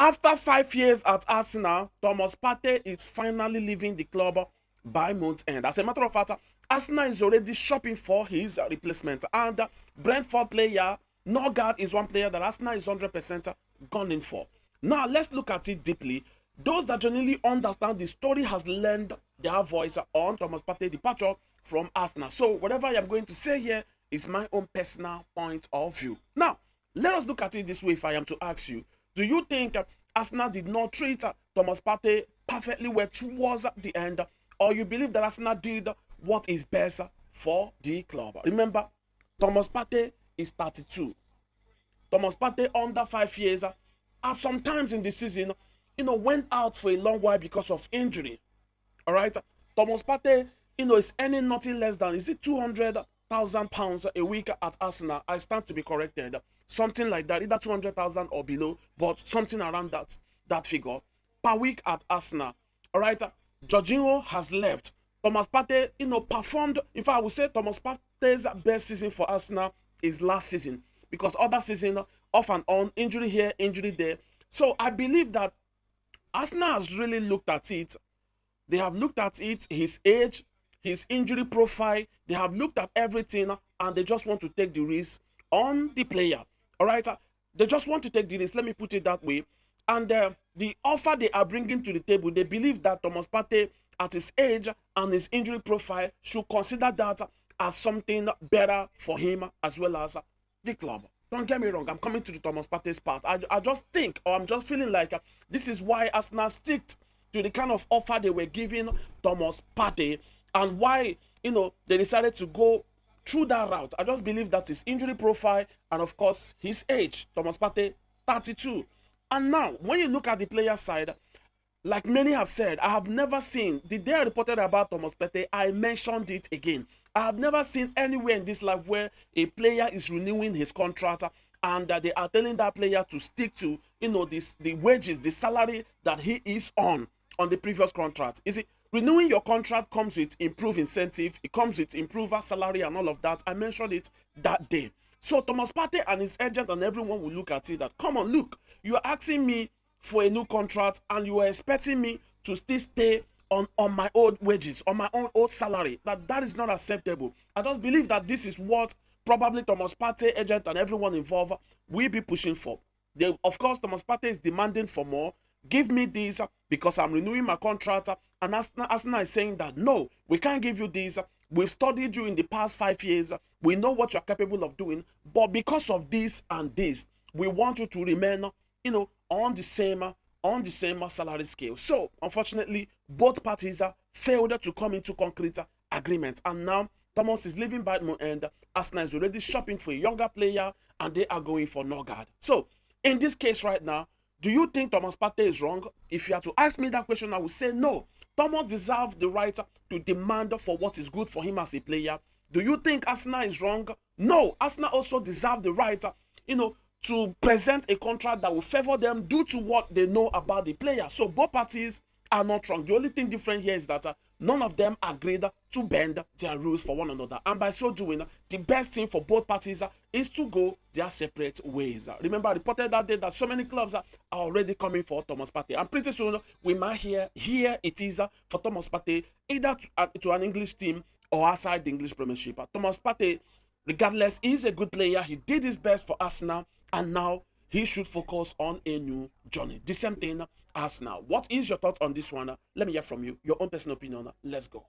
After 5 years at Arsenal, Thomas Partey is finally leaving the club by month end. As a matter of fact, Arsenal is already shopping for his replacement. And Brentford player, Norgard, is one player that Arsenal is 100% gunning for. Now, let's look at it deeply. Those that genuinely understand the story has lent their voice on Thomas Partey's departure from Arsenal. So, whatever I am going to say here is my own personal point of view. Now, let us look at it this way if I am to ask you. Do you think Arsenal did not treat Thomas Partey perfectly well towards the end, or you believe that Arsenal did what is best for the club? Remember, Thomas Partey is 32. Thomas Partey under 5 years, and sometimes in the season, went out for a long while because of injury. All right, Thomas Partey, is earning nothing less than, is it £200,000 a week at Arsenal? I stand to be corrected. Something like that, either 200,000 or below, but something around that figure per week at Arsenal. All right, Jorginho has left. Thomas Partey, performed. In fact, I would say Thomas Partey's best season for Arsenal is last season, because other season off and on, injury here, injury there. So I believe that Arsenal has really looked at it. They have looked at it, his age, his injury profile. They have looked at everything, and they just want to take the risk on the player. All right, they just want to take the risk. Let me put it that way. And the offer they are bringing to the table, they believe that Thomas Partey, at his age and his injury profile, should consider that as something better for him as well as the club. Don't get me wrong, I'm coming to the Thomas Partey's part. I just think, or I'm just feeling like this is why Arsenal stick to the kind of offer they were giving Thomas Partey, and why they decided to go through that route. I just believe that his injury profile and of course his age. Thomas Partey, 32. And now when you look at the player side, like many have said, I have never seen, the day I reported about Thomas Partey, I mentioned it again. I have never seen anywhere in this life where a player is renewing his contract and they are telling that player to stick to the wages, the salary that he is on the previous contract. Is it renewing your contract comes with improved incentive, it comes with improved salary and all of that. I mentioned it that day. So Thomas Partey and his agent and everyone will look at it that, come on, look, you are asking me for a new contract and you are expecting me to still stay on my old wages, on my own old salary. That is not acceptable. I just believe that this is what probably Thomas Partey agent and everyone involved will be pushing for. Of course, Thomas Partey is demanding for more. Give me this because I'm renewing my contract. And Arsenal is saying that, no, we can't give you this. We've studied you in the past 5 years. We know what you're capable of doing. But because of this and this, we want you to remain, on the same salary scale. So, unfortunately, both parties failed to come into concrete agreement. And now, Thomas is leaving by the end. Arsenal is already shopping for a younger player, and they are going for Norgard. So, in this case right now, do you think Thomas Partey is wrong? If you had to ask me that question, I would say no. Thomas deserves the right to demand for what is good for him as a player. Do you think Arsenal is wrong? No. Arsenal also deserve the right, to present a contract that will favor them due to what they know about the player. So both parties are not wrong. The only thing different here is that none of them agreed to bend their rules for one another. And by so doing, the best thing for both parties is to go their separate ways. Remember, I reported that day that so many clubs are already coming for Thomas Partey. And pretty soon, we might hear it is for Thomas Partey, either to an English team or outside the English Premiership. Thomas Partey, regardless, is a good player. He did his best for Arsenal, and now he should focus on a new journey. The same thing as now. What is your thoughts on this one? Let me hear from you. Your own personal opinion. Let's go.